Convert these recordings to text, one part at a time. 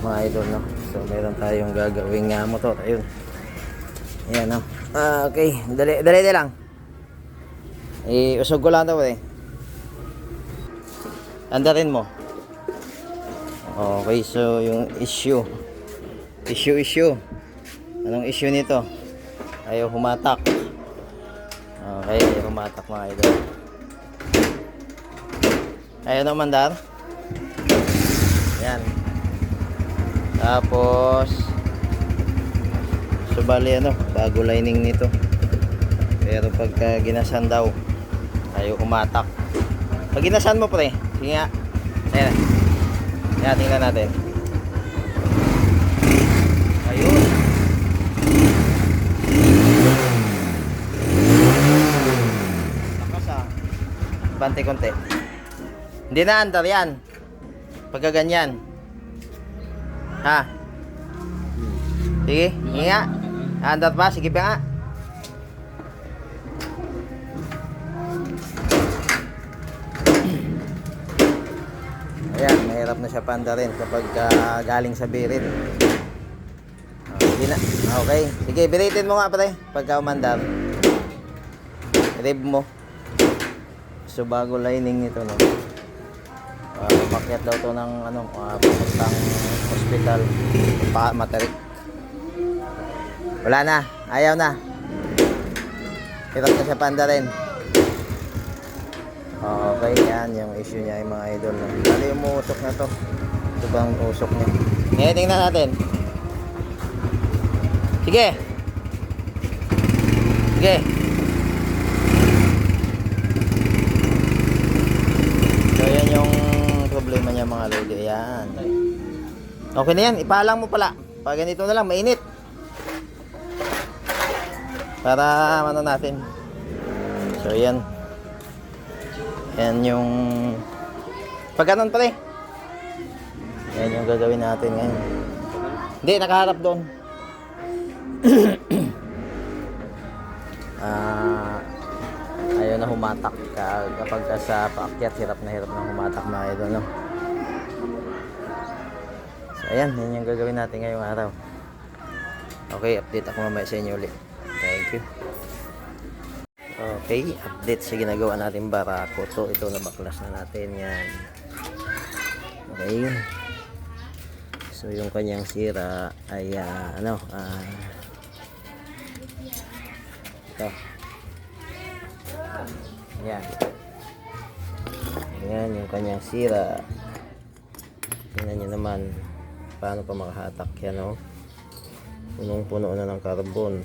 mga idol, no? So meron tayong gagawing motor. Ayun. Ayan, no? Okay, dali lang. Usog ko lang daw eh. Andarin mo. Okay, so yung issue. Anong issue nito? Ayaw humatak. Okay, ayaw humatak mga idol. Ayaw na umandar. Yan. Tapos subali bago lining nito. Pero pagka ginasan daw, ayaw humatak. Pag ginasan mo pre, sige nga. Ayan. Ayan, tingnan natin. Ayun. Lakas bante konti. Hindi na andar yan. Pagka ganyan. Ha? Sige, sige nga. Andar pa, sige pa nga. Ayan, mahirap na siya pandarin kapag galing sa birit. Okay, sige, biritin mo nga pre pagka umandar. Rev mo. So bago lining nito, no. Umakyat daw to ng papuntang hospital, materik. Wala na, ayaw na. Hirap na siya pandarin. Okay, yan yung issue niya yung mga idol, no. Ano yung usok na to? Ito bang usok niya? Ngayon tingnan natin. Sige. Sige. So yan yung problema niya mga lodi. Ayan. Okay na yan, ipalang mo pala. Pag ganito na lang, mainit. Para natin. So yan. Yan yung pag ganun pala. Yan yung gagawin natin ngayon. Hindi, nakaharap doon. Ayaw na humatak kapag sa paakyat, hirap na humatak mga idol, no? So ayan, yan yung gagawin natin ngayong araw. Okay, update ako mamaya sa inyo ulit. Thank you. Okay, update sa ginagawa natin barako to. Ito na baklas na natin yan. Okay. So yung kanyang sira ay ito. Yan. Yan yung kanyang sira. Tingnan nyo naman paano pa makahatak yan, no? Punong-puno na ng carbon.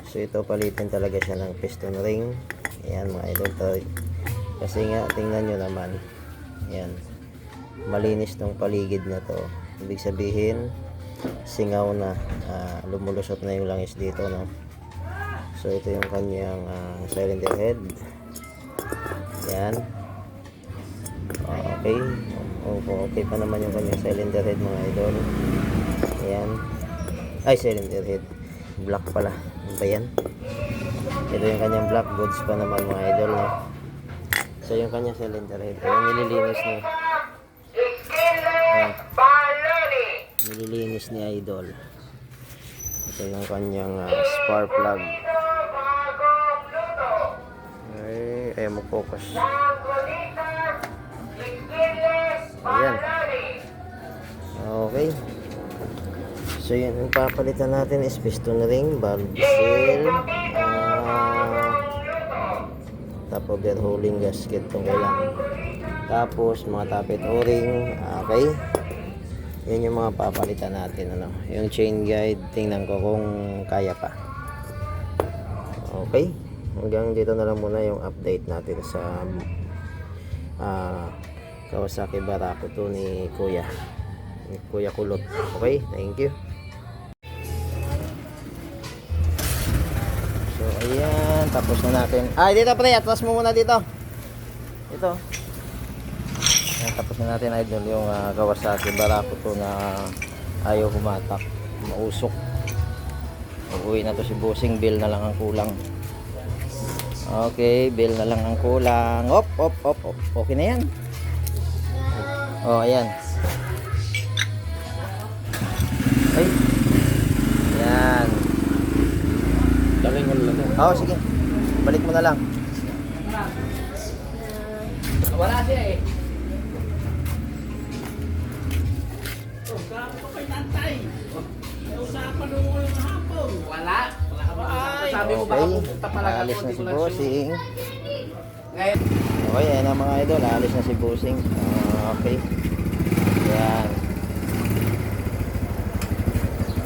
So ito palitin talaga siya ng piston ring. Ayan mga idol to. Kasi nga tingnan nyo naman. Ayan. Malinis tong paligid na to. Ibig sabihin singaw na, lumulusot na yung langis dito, no? So ito yung kanyang cylinder head. Ayan. Okay. Okay pa naman yung kanyang cylinder head mga idol. Ayan. Ay, cylinder head. Black pala. Ano ba yan? Ito yung kanyang black goods pa naman mga idol, no? So yung kanyang cylinder head. Ayan, nililinis niya. Ayan. Nililinis ni idol. Ito yung kanyang spark plug. Ay, ayaw mag-focus. Ayan. Okay. So yun, ang papalitan natin is piston ring, valve seal, top overhauling gasket kung kailangan. Tapos mga tappet o-ring. Okay. Yan yung mga papalitan natin, ano. Yung chain guide, tingnan ko kung kaya pa. Okay. Hanggang dito na lang muna yung update natin sa Kawasaki Barako to ni Kuya Kulot. Okay, thank you. So ayan, tapos na natin. Ay, dito pre, atras mo muna dito. Ito. Ayan, tapos na natin idol yung Kawasaki Barako to na ayaw humatak, mausok. Uuwi na to si Bossing, bill na lang ang kulang. Okay, bill na lang ang kulang. Op. Okay na yan. Oh, ayan. Oo, sige. Balik mo na lang. Wala siya eh. Wala. Wala ka ba? Sabi mo baka pupunta pala ka. Alis na si Bossing. Ngayon. Okay, ayan ang mga idol. Alis na si Bossing. Okay. Yan.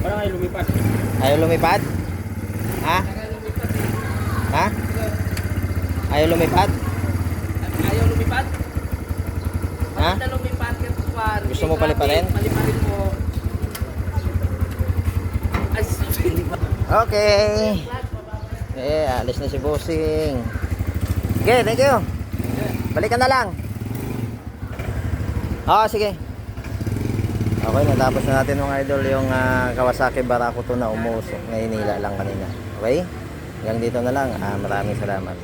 Parang ayaw lumipat. Ayaw lumipad? Ha? Ha? Ayaw lumipad? Ayaw lumipat? Ha? Bakit na lumipat ka tuwar? Gusto mo paliparin? Paliparin mo. Ay, sorry. Okay. Alis na si Bossing. Okay, thank you. Balikan na lang. Oo, sige. Okay, natapos na natin mga idol yung Kawasaki Barako 2 na umusok. Nainila lang kanina. Okay? Hanggang dito na lang. Maraming salamat.